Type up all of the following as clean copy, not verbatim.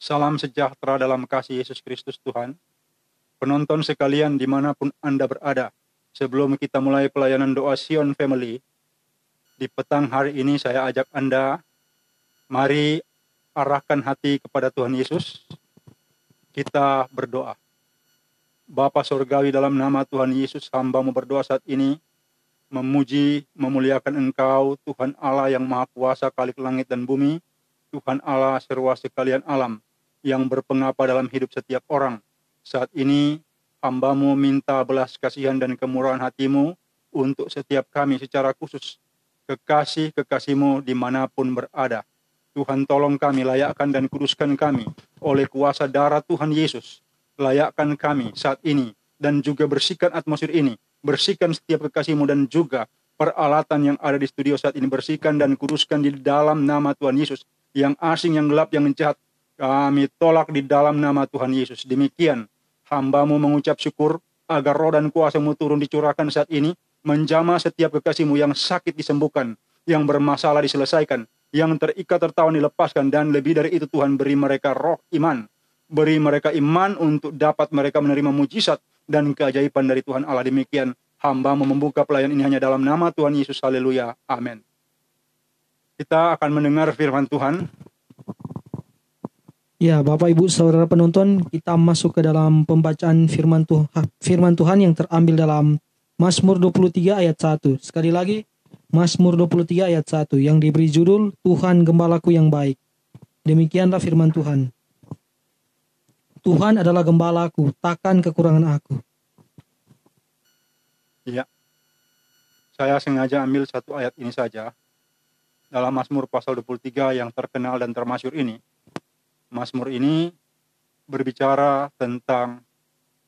Salam sejahtera dalam kasih Yesus Kristus Tuhan. Penonton sekalian dimanapun Anda berada, sebelum kita mulai pelayanan doa Sion Family, di petang hari ini saya ajak Anda, mari arahkan hati kepada Tuhan Yesus. Kita berdoa. Bapa Surgawi, dalam nama Tuhan Yesus, hamba-Mu berdoa saat ini, memuji, memuliakan Engkau, Tuhan Allah yang Maha Kuasa, Khalik langit dan bumi, Tuhan Allah serwa sekalian alam, yang berpengapa dalam hidup setiap orang. Saat ini, hamba-Mu minta belas kasihan dan kemurahan hati-Mu untuk setiap kami secara khusus, kekasih-kekasih-Mu dimanapun berada. Tuhan, tolong kami, layakkan dan kuduskan kami oleh kuasa darah Tuhan Yesus. Layakkan kami saat ini dan juga bersihkan atmosfer ini, bersihkan setiap kekasih-Mu dan juga peralatan yang ada di studio saat ini, bersihkan dan kuduskan di dalam nama Tuhan Yesus. Yang asing, yang gelap, yang jahat, kami tolak di dalam nama Tuhan Yesus. Demikian hamba-Mu mengucap syukur agar roh dan kuasa-Mu turun dicurahkan saat ini, menjamah setiap kekasih-Mu yang sakit disembuhkan, yang bermasalah diselesaikan, yang terikat tertawan dilepaskan, dan lebih dari itu Tuhan, beri mereka roh iman, beri mereka iman untuk dapat mereka menerima mujizat dan keajaiban dari Tuhan Allah. Demikian hamba-Mu membuka pelayan ini hanya dalam nama Tuhan Yesus. Haleluya, amin. Kita akan mendengar firman Tuhan. Ya, Bapak Ibu Saudara penonton, kita masuk ke dalam pembacaan firman Tuhan yang terambil dalam Mazmur 23 ayat 1. Sekali lagi, Mazmur 23 ayat 1 yang diberi judul Tuhan Gembalaku yang baik. Demikianlah firman Tuhan. Tuhan adalah gembalaku, takkan kekurangan aku. Ya, saya sengaja ambil satu ayat ini saja dalam Mazmur pasal 23 yang terkenal dan termasyhur ini. Mazmur ini berbicara tentang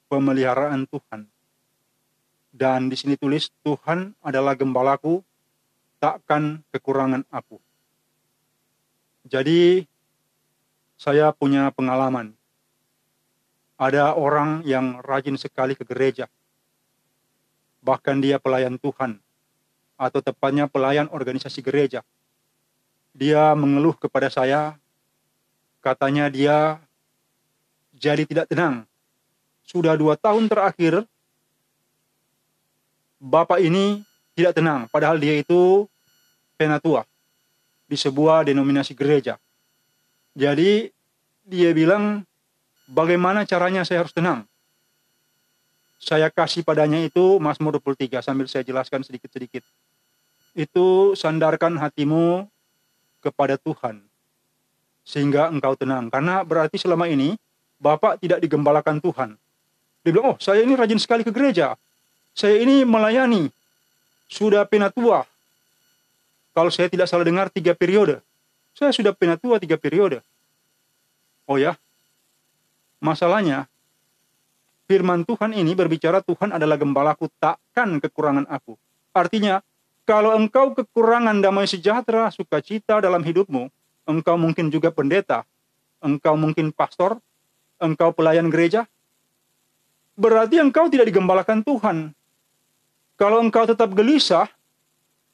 pemeliharaan Tuhan. Dan di sini tulis, Tuhan adalah gembalaku, takkan kekurangan aku. Jadi saya punya pengalaman. Ada orang yang rajin sekali ke gereja. Bahkan dia pelayan Tuhan, atau tepatnya pelayan organisasi gereja. Dia mengeluh kepada saya, katanya dia jadi tidak tenang. Sudah 2 tahun terakhir, Bapak ini tidak tenang, padahal dia itu penatua di sebuah denominasi gereja. Jadi dia bilang, bagaimana caranya saya harus tenang? Saya kasih padanya itu Mazmur 23, sambil saya jelaskan sedikit-sedikit. Itu sandarkan hatimu kepada Tuhan, sehingga engkau tenang. Karena berarti selama ini, Bapak tidak digembalakan Tuhan. Dia bilang, oh saya ini rajin sekali ke gereja. Saya ini melayani. Sudah penatua. Kalau saya tidak salah dengar 3 periode. Saya sudah penatua 3 periode. Oh ya, masalahnya, firman Tuhan ini berbicara Tuhan adalah gembalaku, takkan kekurangan aku. Artinya, kalau engkau kekurangan damai sejahtera, sukacita dalam hidupmu, engkau mungkin juga pendeta, engkau mungkin pastor, engkau pelayan gereja, berarti engkau tidak digembalakan Tuhan. Kalau engkau tetap gelisah,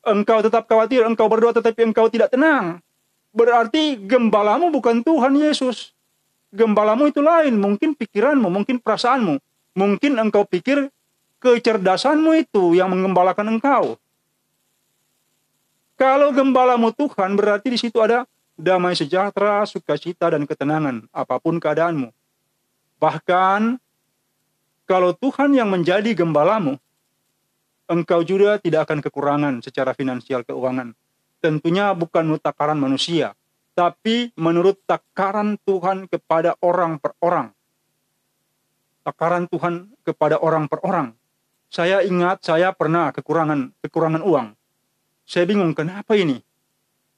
engkau tetap khawatir, engkau berdoa tetapi engkau tidak tenang, berarti gembalamu bukan Tuhan Yesus. Gembalamu itu lain, mungkin pikiranmu, mungkin perasaanmu, mungkin engkau pikir kecerdasanmu itu yang menggembalakan engkau. Kalau gembalamu Tuhan, berarti di situ ada damai sejahtera, sukacita, dan ketenangan, apapun keadaanmu. Bahkan, kalau Tuhan yang menjadi gembalamu, engkau juga tidak akan kekurangan secara finansial keuangan. Tentunya bukan menurut takaran manusia, tapi menurut takaran Tuhan kepada orang per orang. Takaran Tuhan kepada orang per orang. Saya ingat saya pernah kekurangan uang. Saya bingung, kenapa ini?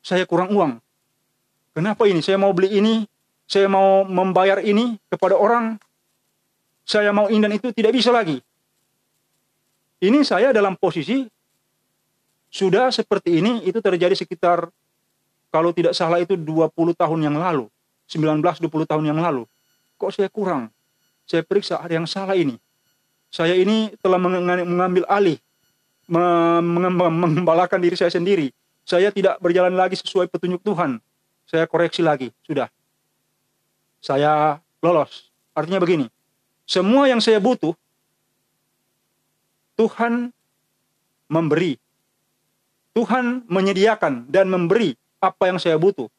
Saya kurang uang. Kenapa ini? Saya mau beli ini, saya mau membayar ini kepada orang, saya mau ini dan itu, tidak bisa lagi. Ini saya dalam posisi sudah seperti ini, itu terjadi sekitar, kalau tidak salah itu 20 tahun yang lalu, 19-20 tahun yang lalu. Kok saya kurang? Saya periksa, ada yang salah ini. Saya ini telah mengambil alih, mengembalakan diri saya sendiri. Saya tidak berjalan lagi sesuai petunjuk Tuhan. Saya koreksi lagi, sudah. saya lolos. Artinya begini, semua yang saya butuh, Tuhan memberi. Tuhan menyediakan dan memberi apa yang saya butuh.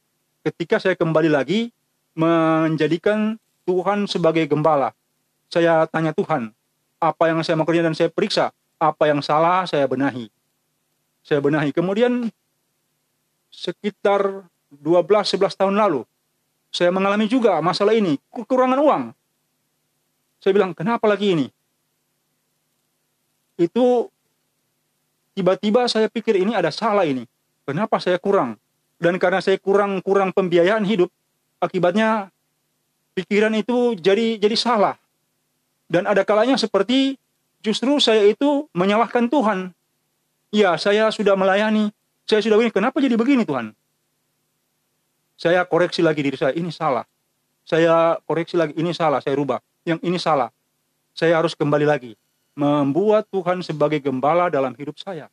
Ketika saya kembali lagi menjadikan Tuhan sebagai gembala, saya tanya Tuhan, apa yang saya mau kerjakan dan saya periksa, apa yang salah saya benahi. Saya benahi. Kemudian sekitar 12-11 tahun lalu, saya mengalami juga masalah ini, kekurangan uang. Saya bilang, kenapa lagi ini? Itu tiba-tiba saya pikir ini ada salah ini. Kenapa saya kurang? Dan karena saya kurang pembiayaan hidup, akibatnya pikiran itu jadi salah. Dan ada kalanya seperti justru saya itu menyalahkan Tuhan. Ya, saya sudah melayani, saya sudah begini, kenapa jadi begini Tuhan? Saya koreksi lagi diri saya, ini salah. Saya koreksi lagi, ini salah, saya rubah. Yang ini salah. Saya harus kembali lagi. Membuat Tuhan sebagai gembala dalam hidup saya.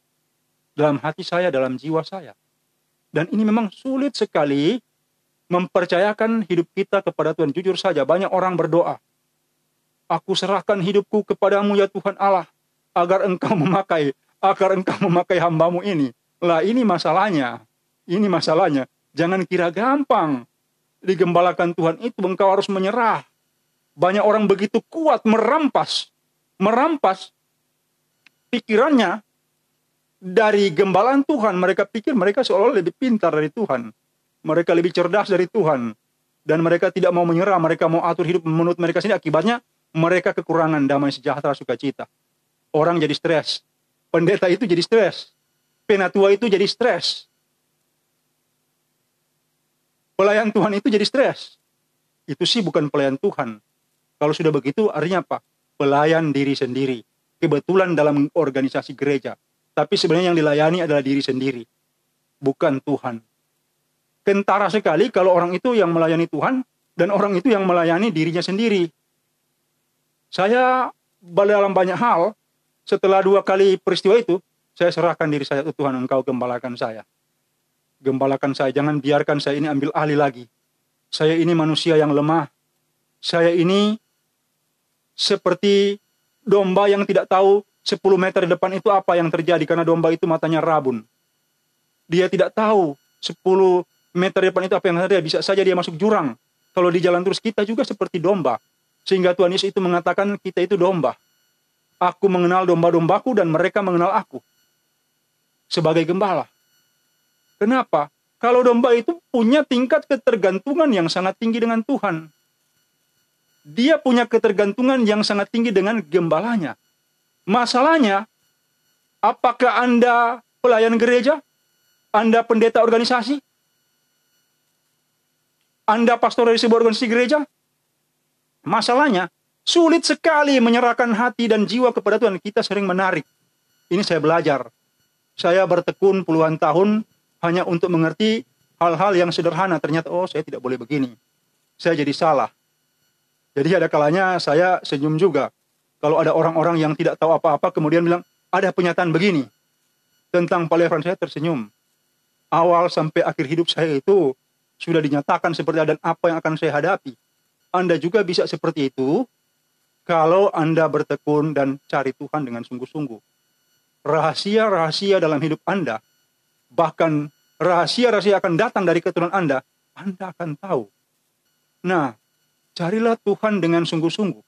Dalam hati saya, dalam jiwa saya. Dan ini memang sulit sekali mempercayakan hidup kita kepada Tuhan. Jujur saja, banyak orang berdoa. Aku serahkan hidupku kepadamu ya Tuhan Allah. Agar engkau memakai hambamu ini. Lah ini masalahnya. Ini masalahnya. Jangan kira gampang. Digembalakan Tuhan itu engkau harus menyerah. Banyak orang begitu kuat merampas pikirannya dari gembalaan Tuhan. Mereka pikir mereka seolah lebih pintar dari Tuhan. Mereka lebih cerdas dari Tuhan. Dan mereka tidak mau menyerah. Mereka mau atur hidup menurut mereka sendiri. Akibatnya mereka kekurangan damai sejahtera sukacita. Orang jadi stres. Pendeta itu jadi stres. Penatua itu jadi stres. Pelayan Tuhan itu jadi stres. Itu sih bukan pelayan Tuhan. Kalau sudah begitu artinya apa? Pelayan diri sendiri. Kebetulan dalam organisasi gereja. Tapi sebenarnya yang dilayani adalah diri sendiri. Bukan Tuhan. Kentara sekali kalau orang itu yang melayani Tuhan. Dan orang itu yang melayani dirinya sendiri. Saya dalam banyak hal. Setelah 2 kali peristiwa itu. Saya serahkan diri saya ke Tuhan. Engkau gembalakan saya. Gembalakan saya. Jangan biarkan saya ini ambil alih lagi. Saya ini manusia yang lemah. Saya ini seperti domba yang tidak tahu 10 meter di depan itu apa yang terjadi. Karena domba itu matanya rabun. Dia tidak tahu 10 meter di depan itu apa yang terjadi. Bisa saja dia masuk jurang. Kalau di jalan terus kita juga seperti domba. Sehingga Tuhan Yesus itu mengatakan kita itu domba. Aku mengenal domba-dombaku dan mereka mengenal aku. Sebagai gembala. Kenapa? Kalau domba itu punya tingkat ketergantungan yang sangat tinggi dengan Tuhan. Dia punya ketergantungan yang sangat tinggi dengan gembalanya. Masalahnya, apakah Anda pelayan gereja? Anda pendeta organisasi? Anda pastor dari sebuah organisasi gereja? Masalahnya, sulit sekali menyerahkan hati dan jiwa kepada Tuhan. Kita sering menarik. Ini saya belajar. Saya bertekun puluhan tahun hanya untuk mengerti hal-hal yang sederhana. Ternyata, oh saya tidak boleh begini. Saya jadi salah. Jadi ada kalanya saya senyum juga. Kalau ada orang-orang yang tidak tahu apa-apa kemudian bilang, ada penyataan begini. Tentang pelayanan saya tersenyum. Awal sampai akhir hidup saya itu sudah dinyatakan seperti dan apa yang akan saya hadapi. Anda juga bisa seperti itu kalau Anda bertekun dan cari Tuhan dengan sungguh-sungguh. Rahasia-rahasia dalam hidup Anda, bahkan rahasia-rahasia akan datang dari keturunan Anda akan tahu. Nah, carilah Tuhan dengan sungguh-sungguh.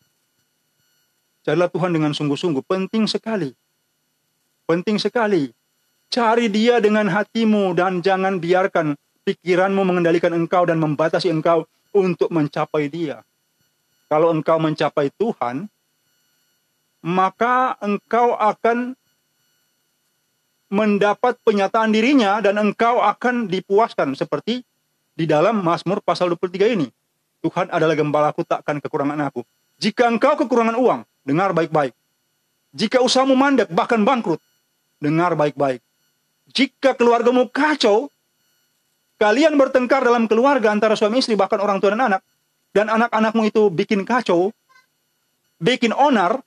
Carilah Tuhan dengan sungguh-sungguh. Penting sekali. Penting sekali. Cari Dia dengan hatimu dan jangan biarkan pikiranmu mengendalikan engkau dan membatasi engkau untuk mencapai Dia. Kalau engkau mencapai Tuhan, maka engkau akan mendapat penyataan dirinya dan engkau akan dipuaskan seperti di dalam Mazmur pasal 23 ini. Tuhan adalah gembalaku, takkan kekurangan aku. Jika engkau kekurangan uang, dengar baik-baik. Jika usahamu mandek, bahkan bangkrut, dengar baik-baik. Jika keluargamu kacau, kalian bertengkar dalam keluarga antara suami istri, bahkan orang tua dan anak, dan anak-anakmu itu bikin kacau, bikin onar,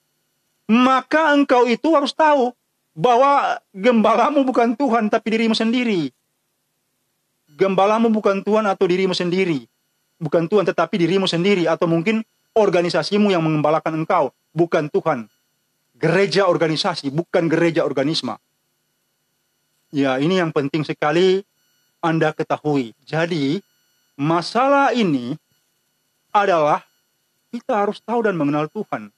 maka engkau itu harus tahu bahwa gembalamu bukan Tuhan, tapi dirimu sendiri. Gembalamu bukan Tuhan atau dirimu sendiri. Bukan Tuhan, tetapi dirimu sendiri. Atau mungkin organisasimu yang mengembalakan engkau. Bukan Tuhan. Gereja organisasi, bukan gereja organisme. Ya, ini yang penting sekali Anda ketahui. Jadi, masalah ini adalah kita harus tahu dan mengenal Tuhan.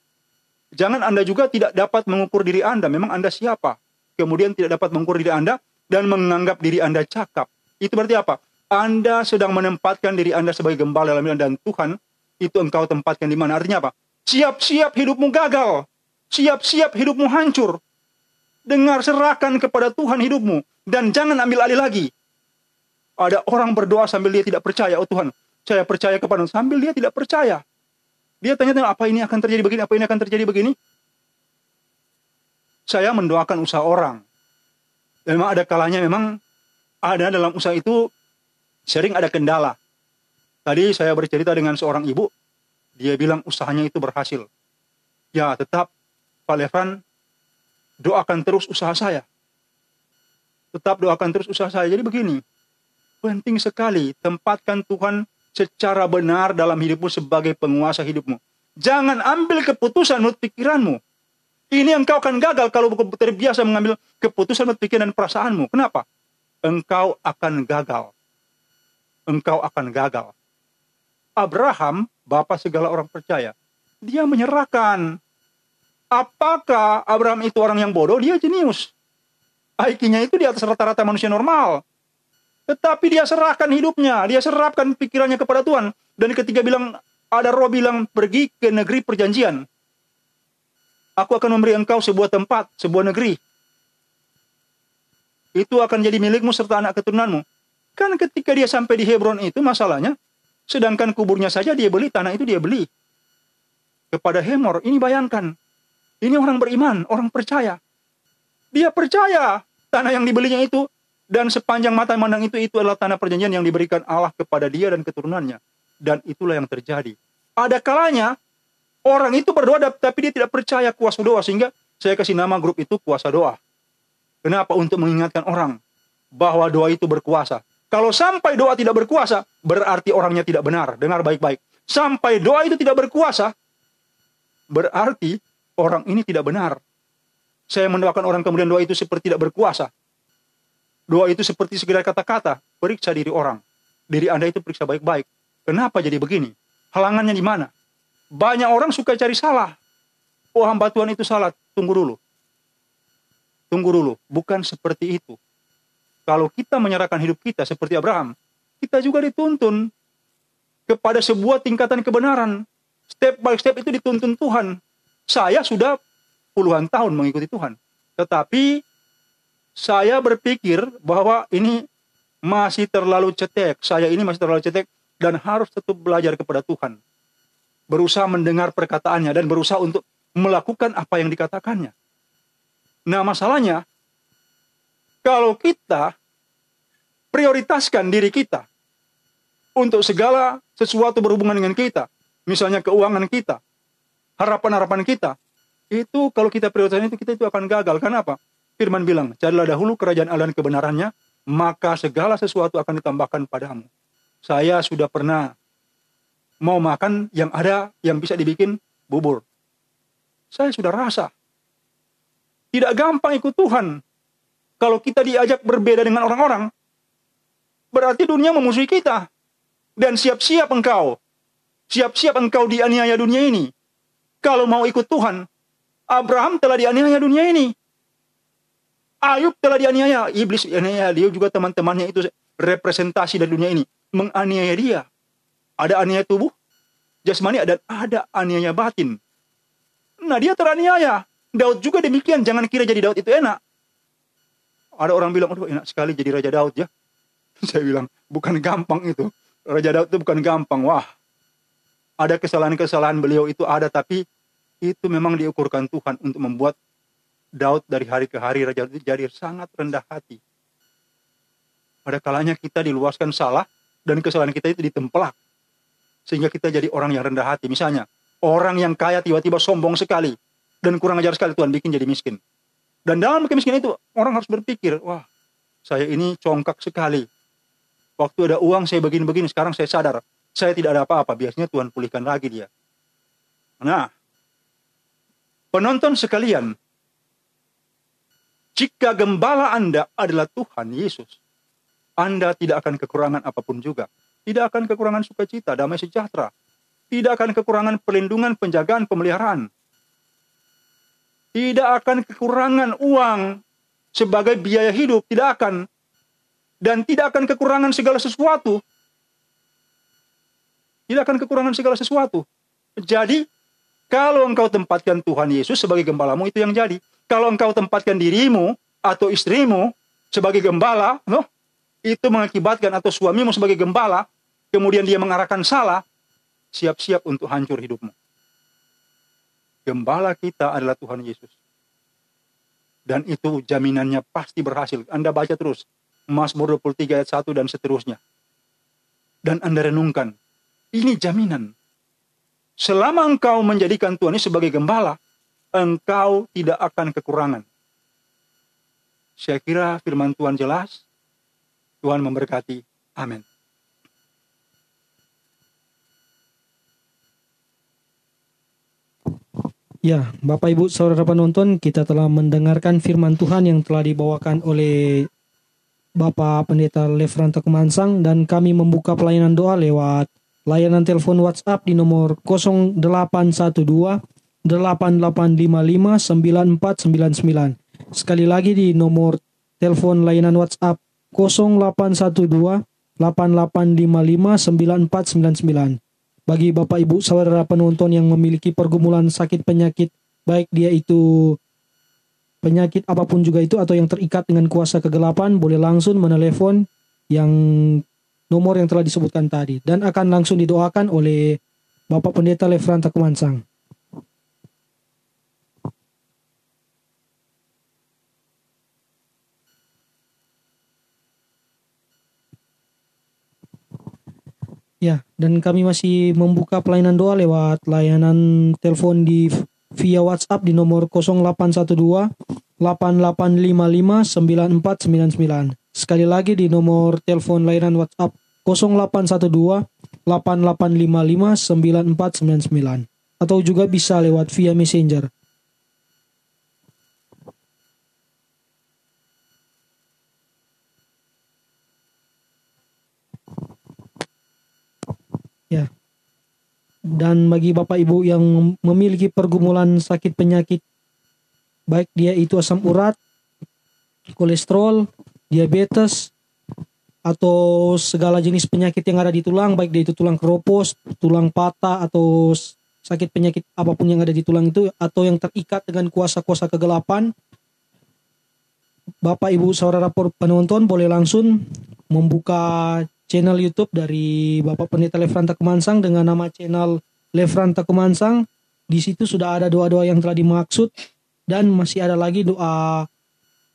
Jangan Anda juga tidak dapat mengukur diri Anda. Memang Anda siapa? Kemudian tidak dapat mengukur diri Anda dan menganggap diri Anda cakap. Itu berarti apa? Anda sedang menempatkan diri Anda sebagai gembala dalam hidup, dan Tuhan itu engkau tempatkan di mana. Artinya apa? Siap-siap hidupmu gagal. Siap-siap hidupmu hancur. Dengar, serahkan kepada Tuhan hidupmu. Dan jangan ambil alih lagi. Ada orang berdoa sambil dia tidak percaya. Oh Tuhan, saya percaya kepadamu. Sambil dia tidak percaya. Dia tanya-tanya, apa ini akan terjadi begini? Apa ini akan terjadi begini? Saya mendoakan usaha orang. Dan memang ada kalanya memang ada dalam usaha itu sering ada kendala. Tadi saya bercerita dengan seorang ibu. Dia bilang usahanya itu berhasil. Ya tetap Pak Lefran, doakan terus usaha saya. Tetap doakan terus usaha saya. Jadi begini, penting sekali tempatkan Tuhan secara benar dalam hidupmu sebagai penguasa hidupmu. Jangan ambil keputusan menurut pikiranmu. Ini engkau akan gagal kalau terbiasa mengambil keputusan menurut pikiran dan perasaanmu. Kenapa? Engkau akan gagal. Engkau akan gagal. Abraham, bapa segala orang percaya, dia menyerahkan. Apakah Abraham itu orang yang bodoh? Dia jenius. IQ-nya itu di atas rata-rata manusia normal. Tetapi dia serahkan hidupnya, dia serahkan pikirannya kepada Tuhan. Dan ketika ada roh bilang, pergi ke negeri perjanjian. Aku akan memberi engkau sebuah tempat, sebuah negeri. Itu akan jadi milikmu serta anak keturunanmu. Kan ketika dia sampai di Hebron itu masalahnya, sedangkan kuburnya saja dia beli, tanah itu dia beli. Kepada Hemor, ini bayangkan. Ini orang beriman, orang percaya. Dia percaya tanah yang dibelinya itu, dan sepanjang mata memandang itu adalah tanah perjanjian yang diberikan Allah kepada dia dan keturunannya. Dan itulah yang terjadi. Ada kalanya, orang itu berdoa, tapi dia tidak percaya kuasa doa. Sehingga saya kasih nama grup itu kuasa doa. Kenapa? Untuk mengingatkan orang bahwa doa itu berkuasa. Kalau sampai doa tidak berkuasa, berarti orangnya tidak benar. Dengar baik-baik. Sampai doa itu tidak berkuasa, berarti orang ini tidak benar. Saya mendoakan orang kemudian doa itu seperti tidak berkuasa. Doa itu seperti sekedar kata-kata. Periksa diri orang. Diri Anda itu periksa baik-baik. Kenapa jadi begini? Halangannya di mana? Banyak orang suka cari salah. Oh, hamba Tuhan itu salah. Tunggu dulu. Tunggu dulu. Bukan seperti itu. Kalau kita menyerahkan hidup kita seperti Abraham, kita juga dituntun kepada sebuah tingkatan kebenaran. Step by step itu dituntun Tuhan. Saya sudah puluhan tahun mengikuti Tuhan. Tetapi saya berpikir bahwa ini masih terlalu cetek. Saya ini masih terlalu cetek dan harus tetap belajar kepada Tuhan. Berusaha mendengar perkataannya dan berusaha untuk melakukan apa yang dikatakannya. Nah masalahnya, kalau kita prioritaskan diri kita untuk segala sesuatu berhubungan dengan kita, misalnya keuangan kita, harapan-harapan kita, itu kalau kita prioritaskan itu, kita itu akan gagal. Kenapa? Firman bilang, carilah dahulu kerajaan Allah dan kebenarannya, maka segala sesuatu akan ditambahkan padamu. Saya sudah pernah mau makan yang ada, yang bisa dibikin bubur. Saya sudah rasa. Tidak gampang ikut Tuhan. Kalau kita diajak berbeda dengan orang-orang, berarti dunia memusuhi kita. Dan siap-siap engkau. Siap-siap engkau dianiaya dunia ini. Kalau mau ikut Tuhan, Abraham telah dianiaya dunia ini. Ayub telah dianiaya. Iblis dianiaya. Dia juga teman-temannya itu representasi dari dunia ini. Menganiaya dia. Ada aniaya tubuh, jasmani, dan ada aniaya batin. Nah dia teraniaya. Daud juga demikian. Jangan kira jadi Daud itu enak. Ada orang bilang, aduh enak sekali jadi Raja Daud ya. Saya bilang, bukan gampang itu. Raja Daud itu bukan gampang. Wah, ada kesalahan-kesalahan beliau itu ada, tapi itu memang diukurkan Tuhan untuk membuat Daud dari hari ke hari, Raja Daud itu jadi sangat rendah hati. Pada kalanya kita diluaskan salah, dan kesalahan kita itu ditempelak. Sehingga kita jadi orang yang rendah hati. Misalnya, orang yang kaya tiba-tiba sombong sekali, dan kurang ajar sekali, Tuhan bikin jadi miskin. Dan dalam kemiskinan itu, orang harus berpikir, wah, saya ini congkak sekali. Waktu ada uang, saya begini-begini, sekarang saya sadar. saya tidak ada apa-apa, biasanya Tuhan pulihkan lagi dia. Nah, penonton sekalian, jika gembala Anda adalah Tuhan Yesus, Anda tidak akan kekurangan apapun juga. Tidak akan kekurangan sukacita, damai sejahtera. Tidak akan kekurangan perlindungan, penjagaan, pemeliharaan. Tidak akan kekurangan uang sebagai biaya hidup, tidak akan. Dan tidak akan kekurangan segala sesuatu. Tidak akan kekurangan segala sesuatu. Jadi, kalau engkau tempatkan Tuhan Yesus sebagai gembalamu, itu yang jadi. Kalau engkau tempatkan dirimu atau istrimu sebagai gembala, itu mengakibatkan, atau suamimu sebagai gembala, kemudian dia mengarahkan salah, siap-siap untuk hancur hidupmu. Gembala kita adalah Tuhan Yesus. Dan itu jaminannya pasti berhasil. Anda baca terus Mazmur 23 ayat 1 dan seterusnya. Dan Anda renungkan. Ini jaminan. Selama engkau menjadikan Tuhan ini sebagai gembala, engkau tidak akan kekurangan. Saya kira firman Tuhan jelas. Tuhan memberkati. Amin. Ya, Bapak Ibu Saudara penonton, kita telah mendengarkan firman Tuhan yang telah dibawakan oleh Bapak Pendeta Lefranta Kumansang, dan kami membuka pelayanan doa lewat layanan telepon WhatsApp di nomor 0812 8855 9499. Sekali lagi di nomor telepon layanan WhatsApp 0812 8855 9499. Bagi Bapak Ibu Saudara penonton yang memiliki pergumulan sakit penyakit, baik dia itu penyakit apapun juga itu, atau yang terikat dengan kuasa kegelapan, boleh langsung menelepon yang nomor yang telah disebutkan tadi, dan akan langsung didoakan oleh Bapak Pendeta Lefranta Kumansang. Ya, dan kami masih membuka pelayanan doa lewat layanan telepon via WhatsApp di nomor 0812 8855 9499. Sekali lagi di nomor telepon layanan WhatsApp 0812 8855 9499. Atau juga bisa lewat via Messenger. Ya. Dan bagi Bapak Ibu yang memiliki pergumulan sakit penyakit, baik dia itu asam urat, kolesterol, diabetes, atau segala jenis penyakit yang ada di tulang, baik dia itu tulang keropos, tulang patah, atau sakit penyakit apapun yang ada di tulang itu, atau yang terikat dengan kuasa-kuasa kegelapan, Bapak Ibu Saudara penonton boleh langsung membuka channel YouTube dari Bapak Pendeta Lefranta Kumansang dengan nama channel Lefranta Kumansang. Di situ sudah ada doa-doa yang telah dimaksud, dan masih ada lagi doa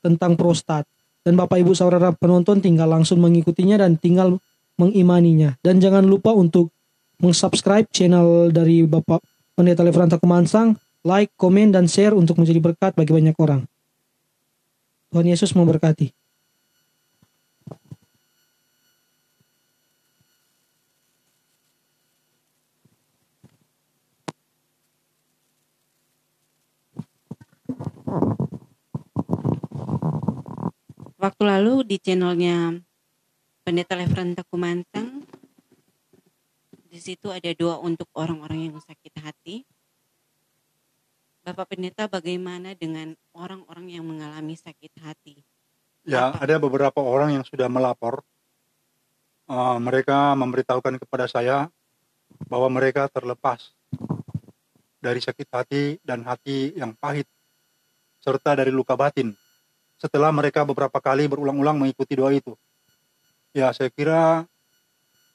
tentang prostat. Dan Bapak Ibu Saudara penonton tinggal langsung mengikutinya dan tinggal mengimaninya. Dan jangan lupa untuk mensubscribe channel dari Bapak Pendeta Lefranta Kumansang, like, komen, dan share untuk menjadi berkat bagi banyak orang. Tuhan Yesus memberkati. Waktu lalu di channelnya Pendeta Lefranta Kumansang, di situ ada doa untuk orang-orang yang sakit hati. Bapak Pendeta, bagaimana dengan orang-orang yang mengalami sakit hati? Ya, ada beberapa orang yang sudah melapor. Mereka memberitahukan kepada saya bahwa mereka terlepas dari sakit hati dan hati yang pahit, serta dari luka batin, setelah mereka beberapa kali berulang-ulang mengikuti doa itu. Ya, saya kira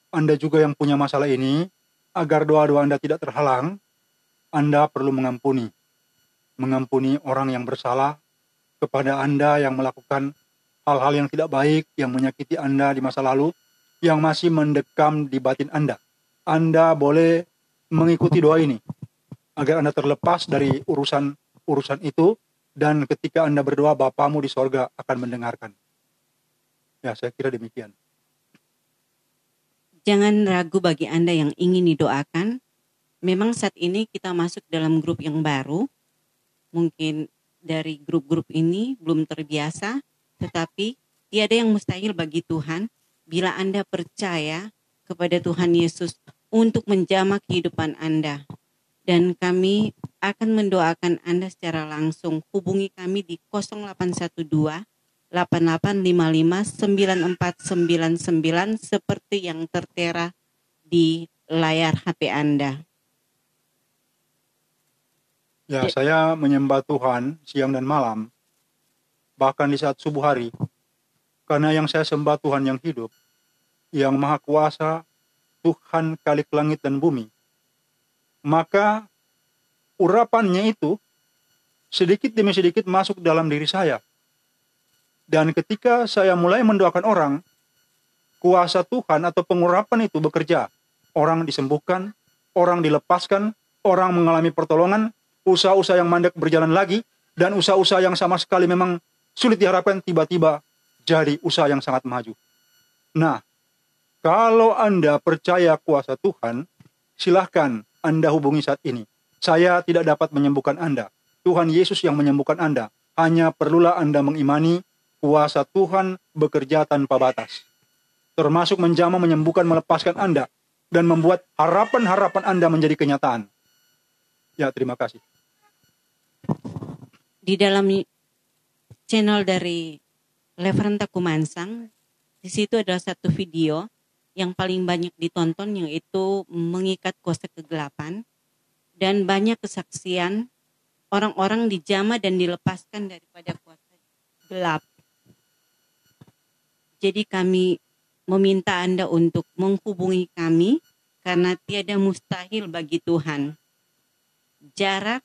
Anda juga yang punya masalah ini, agar doa-doa Anda tidak terhalang, Anda perlu mengampuni orang yang bersalah kepada Anda, yang melakukan hal-hal yang tidak baik, yang menyakiti Anda di masa lalu, yang masih mendekam di batin Anda. Anda boleh mengikuti doa ini, agar Anda terlepas dari urusan itu, dan ketika Anda berdoa, Bapamu di sorga akan mendengarkan. Ya, saya kira demikian. Jangan ragu bagi Anda yang ingin didoakan. Memang saat ini kita masuk dalam grup yang baru. Mungkin dari grup-grup ini belum terbiasa, tetapi tiada yang mustahil bagi Tuhan bila Anda percaya kepada Tuhan Yesus untuk menjamah kehidupan Anda. Dan kami akan mendoakan Anda secara langsung. Hubungi kami di 0812 8855 9499 seperti yang tertera di layar HP Anda. Ya, saya menyembah Tuhan siang dan malam, bahkan di saat subuh hari, karena yang saya sembah Tuhan yang hidup, yang maha kuasa, Tuhan Khalik langit dan bumi. Maka urapannya itu sedikit demi sedikit masuk dalam diri saya. Dan ketika saya mulai mendoakan orang, kuasa Tuhan atau pengurapan itu bekerja. Orang disembuhkan, orang dilepaskan, orang mengalami pertolongan, usaha-usaha yang mandek berjalan lagi, dan usaha-usaha yang sama sekali memang sulit diharapkan tiba-tiba jadi usaha yang sangat maju. Nah, kalau Anda percaya kuasa Tuhan, silahkan Anda hubungi saat ini. Saya tidak dapat menyembuhkan Anda. Tuhan Yesus yang menyembuhkan Anda. Hanya perlulah Anda mengimani kuasa Tuhan bekerja tanpa batas. Termasuk menjamah, menyembuhkan, melepaskan Anda. Dan membuat harapan-harapan Anda menjadi kenyataan. Ya, terima kasih. Di dalam channel dari Reverend Takumansang, di situ adalah satu video yang paling banyak ditonton, yaitu mengikat kuasa kegelapan. Dan banyak kesaksian orang-orang dijamah dan dilepaskan daripada kuasa gelap. Jadi kami meminta Anda untuk menghubungi kami karena tiada mustahil bagi Tuhan. Jarak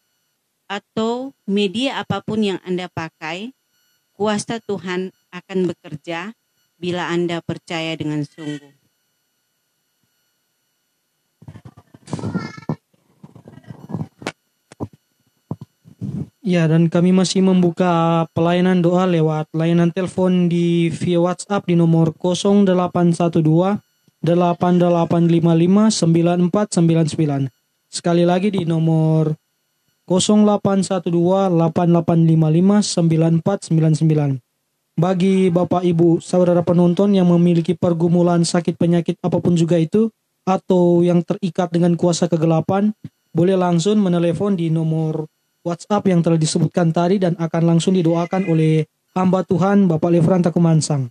atau media apapun yang Anda pakai, kuasa Tuhan akan bekerja bila Anda percaya dengan sungguh. Ya, dan kami masih membuka pelayanan doa lewat layanan telepon via WhatsApp di nomor 0812 8855 9499. Sekali lagi di nomor 0812 8855 9499. Bagi Bapak Ibu saudara penonton yang memiliki pergumulan sakit penyakit apapun juga itu, atau yang terikat dengan kuasa kegelapan, boleh langsung menelepon di nomor WhatsApp yang telah disebutkan tadi dan akan langsung didoakan oleh hamba Tuhan Bapak Reverend Takumansang.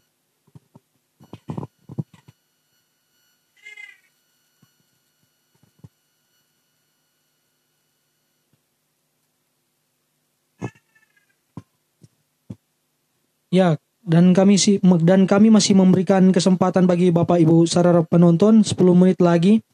Ya, dan kami masih memberikan kesempatan bagi Bapak Ibu saudara penonton 10 menit lagi.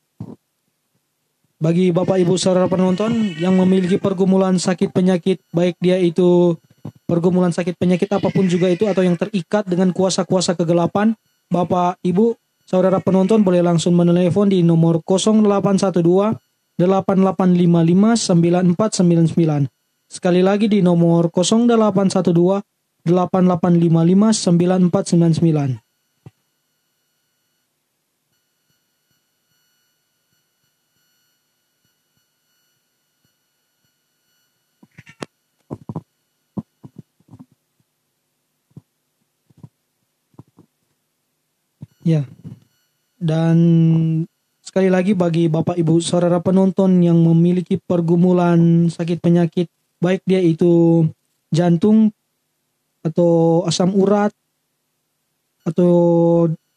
Bagi Bapak Ibu saudara penonton yang memiliki pergumulan sakit penyakit, baik dia itu pergumulan sakit penyakit apapun juga itu atau yang terikat dengan kuasa-kuasa kegelapan, Bapak Ibu saudara penonton boleh langsung menelepon di nomor 0812 8855 9499. Sekali lagi di nomor 0812 8855 9499. Ya. Dan sekali lagi bagi Bapak Ibu saudara penonton yang memiliki pergumulan sakit penyakit, baik dia itu jantung atau asam urat atau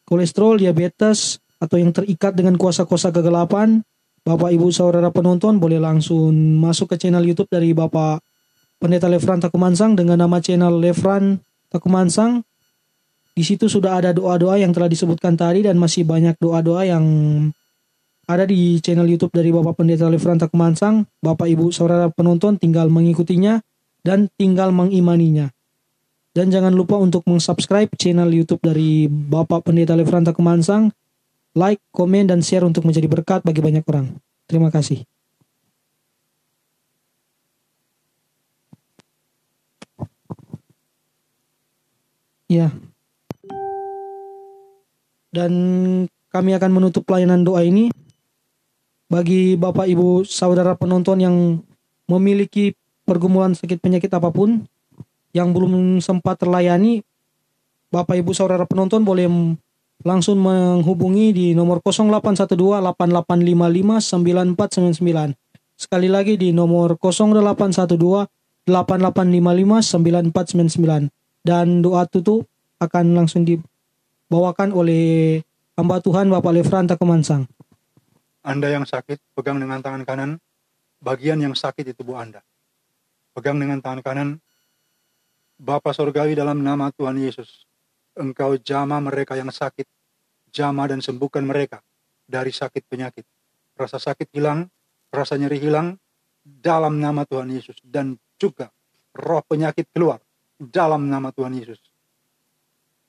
kolesterol, diabetes, atau yang terikat dengan kuasa-kuasa kegelapan, Bapak Ibu saudara penonton boleh langsung masuk ke channel YouTube dari Bapak Pendeta Reverend Takumansang dengan nama channel Reverend Takumansang. Di situ sudah ada doa-doa yang telah disebutkan tadi dan masih banyak doa-doa yang ada di channel YouTube dari Bapak Pendeta Reverend Takumansang. Bapak Ibu saudara penonton tinggal mengikutinya dan tinggal mengimaninya. Dan jangan lupa untuk meng-subscribe channel YouTube dari Bapak Pendeta Reverend Takumansang, like, komen, dan share untuk menjadi berkat bagi banyak orang. Terima kasih. Ya. Dan kami akan menutup pelayanan doa ini. Bagi Bapak Ibu Saudara penonton yang memiliki pergumulan sakit penyakit apapun yang belum sempat terlayani, Bapak Ibu Saudara penonton boleh langsung menghubungi di nomor 0812 8855 9499. Sekali lagi di nomor 0812 8855 9499. Dan doa tutup akan langsung dibawakan oleh hamba Tuhan Bapak Lefranta Kumansang. Anda yang sakit, pegang dengan tangan kanan bagian yang sakit di tubuh Anda. Pegang dengan tangan kanan. Bapa Sorgawi, dalam nama Tuhan Yesus, Engkau jamah mereka yang sakit, jamah dan sembuhkan mereka dari sakit penyakit. Rasa sakit hilang, rasa nyeri hilang, dalam nama Tuhan Yesus. Dan juga roh penyakit keluar dalam nama Tuhan Yesus.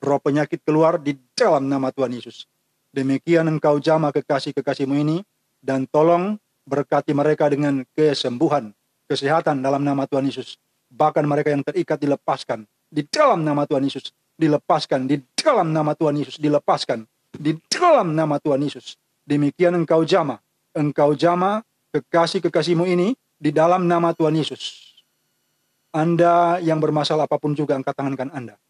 Roh penyakit keluar di dalam nama Tuhan Yesus. Demikian Engkau jamah kekasih-kekasih-Mu ini, dan tolong berkati mereka dengan kesembuhan, kesehatan dalam nama Tuhan Yesus. Bahkan mereka yang terikat dilepaskan di dalam nama Tuhan Yesus. Dilepaskan di dalam nama Tuhan Yesus. Dilepaskan di dalam nama Tuhan Yesus. Demikian Engkau jamah kekasih-kekasih-Mu ini di dalam nama Tuhan Yesus. Anda yang bermasalah apapun juga, angkat tangan Anda.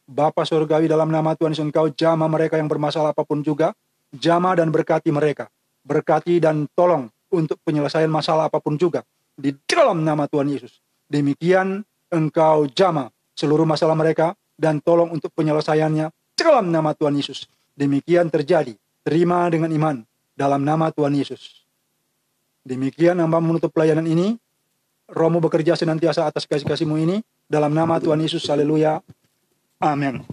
Bapa Surgawi, dalam nama Tuhan Yesus, Engkau jamah mereka yang bermasalah apapun juga, jamah dan berkati mereka. Berkati dan tolong untuk penyelesaian masalah apapun juga, di dalam nama Tuhan Yesus. Demikian Engkau jamah seluruh masalah mereka, dan tolong untuk penyelesaiannya dalam nama Tuhan Yesus. Demikian terjadi. Terima dengan iman dalam nama Tuhan Yesus. Demikian hamba menutup pelayanan ini. Roh-Mu bekerja senantiasa atas kasih-kasih-Mu ini, dalam nama Tuhan Yesus. Haleluya. Amin.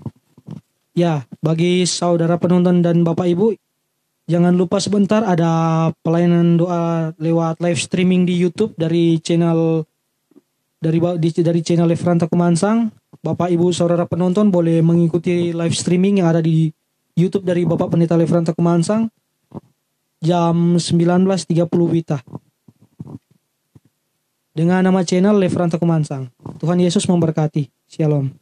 Ya, bagi saudara penonton dan Bapak Ibu, jangan lupa sebentar ada pelayanan doa lewat live streaming di YouTube dari channel Lefranta Kumansang. Bapak Ibu saudara penonton boleh mengikuti live streaming yang ada di YouTube dari Bapak Pendeta Lefranta Kumansang jam 19.30 WITA dengan nama channel Lefranta Kumansang. Tuhan Yesus memberkati. Shalom.